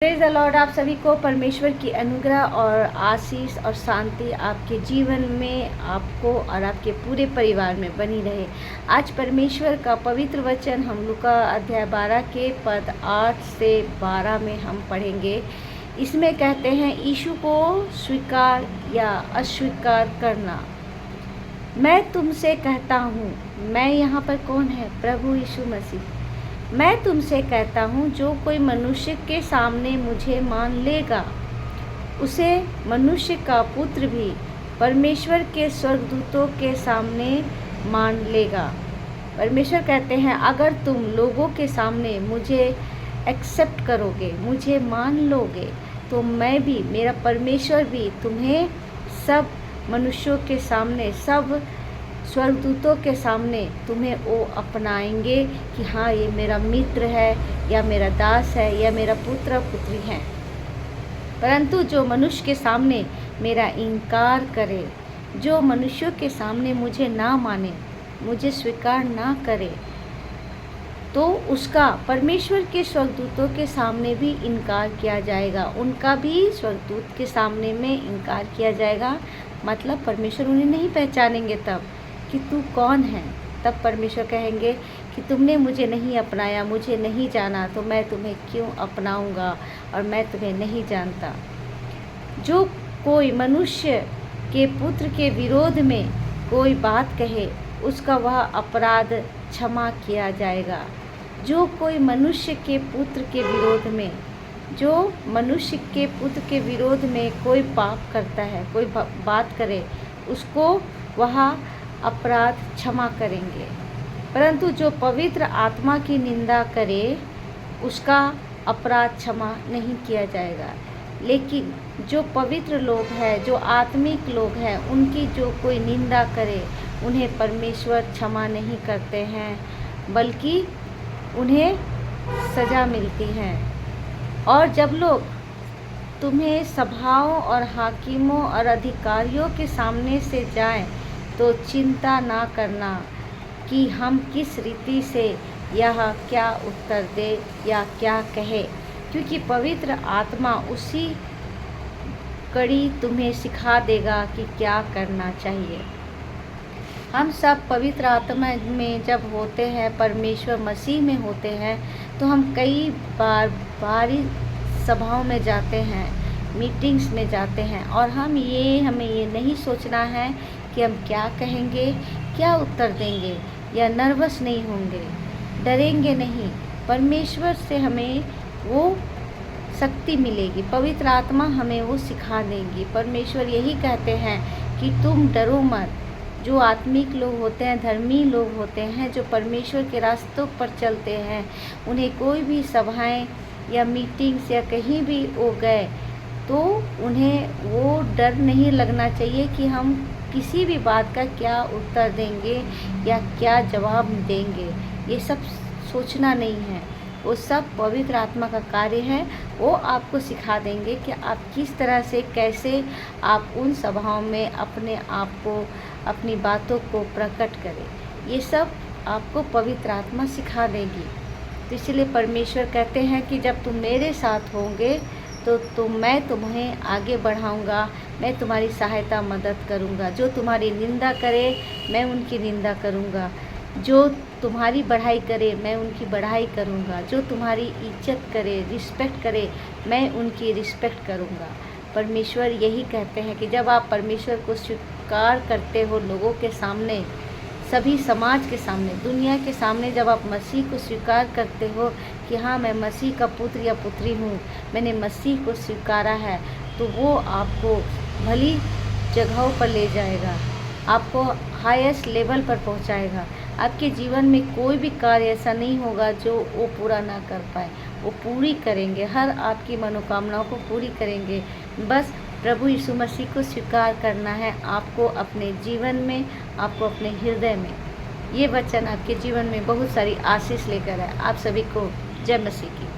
Praise the Lord. आप सभी को परमेश्वर की अनुग्रह और आशीष और शांति आपके जीवन में, आपको और आपके पूरे परिवार में बनी रहे। आज परमेश्वर का पवित्र वचन हम लूका अध्याय 12 के पद 8 से 12 में हम पढ़ेंगे। इसमें कहते हैं, यीशु को स्वीकार या अस्वीकार करना। मैं तुमसे कहता हूँ, मैं यहाँ पर कौन है? प्रभु यीशु मसीह। मैं तुमसे कहता हूँ, जो कोई मनुष्य के सामने मुझे मान लेगा, उसे मनुष्य का पुत्र भी परमेश्वर के स्वर्गदूतों के सामने मान लेगा। परमेश्वर कहते हैं, अगर तुम लोगों के सामने मुझे एक्सेप्ट करोगे, मुझे मान लोगे, तो मैं भी, मेरा परमेश्वर भी तुम्हें सब मनुष्यों के सामने, सब स्वर्गदूतों के सामने तुम्हें वो अपनाएंगे कि हाँ, ये मेरा मित्र है, या मेरा दास है, या मेरा पुत्र पुत्री है। परंतु जो मनुष्य के सामने मेरा इनकार करे, जो मनुष्यों के सामने मुझे ना माने, मुझे स्वीकार ना करे, तो उसका परमेश्वर के स्वर्गदूतों के सामने भी इनकार किया जाएगा। उनका भी स्वर्गदूत के सामने में इनकार किया जाएगा। मतलब परमेश्वर उन्हें नहीं पहचानेंगे तब कि तू कौन है। तब परमेश्वर कहेंगे कि तुमने मुझे नहीं अपनाया, मुझे नहीं जाना, तो मैं तुम्हें क्यों अपनाऊंगा, और मैं तुम्हें नहीं जानता। जो कोई मनुष्य के पुत्र के विरोध में कोई बात कहे, उसका वह अपराध क्षमा किया जाएगा। जो कोई मनुष्य के पुत्र के विरोध में, जो मनुष्य के पुत्र के विरोध में कोई पाप करता है, कोई बात करे, उसको वह अपराध क्षमा करेंगे। परंतु जो पवित्र आत्मा की निंदा करे, उसका अपराध क्षमा नहीं किया जाएगा। लेकिन जो पवित्र लोग हैं, जो आत्मिक लोग हैं, उनकी जो कोई निंदा करे, उन्हें परमेश्वर क्षमा नहीं करते हैं, बल्कि उन्हें सज़ा मिलती है। और जब लोग तुम्हें सभाओं और हाकिमों और अधिकारियों के सामने से जाएं, तो चिंता ना करना कि हम किस रीति से यह क्या उत्तर दे या क्या कहे, क्योंकि पवित्र आत्मा उसी कड़ी तुम्हें सिखा देगा कि क्या करना चाहिए। हम सब पवित्र आत्मा में जब होते हैं, परमेश्वर मसीह में होते हैं, तो हम कई बार भारी सभाओं में जाते हैं, मीटिंग्स में जाते हैं, और हमें ये नहीं सोचना है कि हम क्या कहेंगे, क्या उत्तर देंगे, या नर्वस नहीं होंगे, डरेंगे नहीं। परमेश्वर से हमें वो शक्ति मिलेगी, पवित्र आत्मा हमें वो सिखा देंगी। परमेश्वर यही कहते हैं कि तुम डरो मत। जो आत्मिक लोग होते हैं, धर्मी लोग होते हैं, जो परमेश्वर के रास्तों पर चलते हैं, उन्हें कोई भी सभाएं या मीटिंग्स या कहीं भी वो गए, तो उन्हें वो डर नहीं लगना चाहिए कि हम किसी भी बात का क्या उत्तर देंगे या क्या जवाब देंगे। ये सब सोचना नहीं है, वो सब पवित्र आत्मा का कार्य है। वो आपको सिखा देंगे कि आप किस तरह से, कैसे आप उन सभाओं में अपने आप को, अपनी बातों को प्रकट करें। ये सब आपको पवित्र आत्मा सिखा देगी। तो इसलिए परमेश्वर कहते हैं कि जब तुम मेरे साथ होंगे, तो मैं तुम्हें आगे बढ़ाऊंगा, मैं तुम्हारी सहायता मदद करूंगा। जो तुम्हारी निंदा करे, मैं उनकी निंदा करूंगा। जो तुम्हारी बढ़ाई करे, मैं उनकी बढ़ाई करूंगा। जो तुम्हारी इज्जत करे, रिस्पेक्ट करे, मैं उनकी रिस्पेक्ट करूंगा। परमेश्वर यही कहते हैं कि जब आप परमेश्वर को स्वीकार करते हो लोगों के सामने, सभी समाज के सामने, दुनिया के सामने, जब आप मसीह को स्वीकार करते हो कि हाँ, मैं मसीह का पुत्र या पुत्री हूँ, मैंने मसीह को स्वीकारा है, तो वो आपको भली जगहों पर ले जाएगा, आपको हाईएस्ट लेवल पर पहुँचाएगा। आपके जीवन में कोई भी कार्य ऐसा नहीं होगा जो वो पूरा ना कर पाए। वो पूरी करेंगे, हर आपकी मनोकामनाओं को पूरी करेंगे। बस प्रभु यीशु मसीह को स्वीकार करना है आपको अपने जीवन में, आपको अपने हृदय में। ये वचन आपके जीवन में बहुत सारी आशीष लेकर आए। आप सभी को जय मसीह की।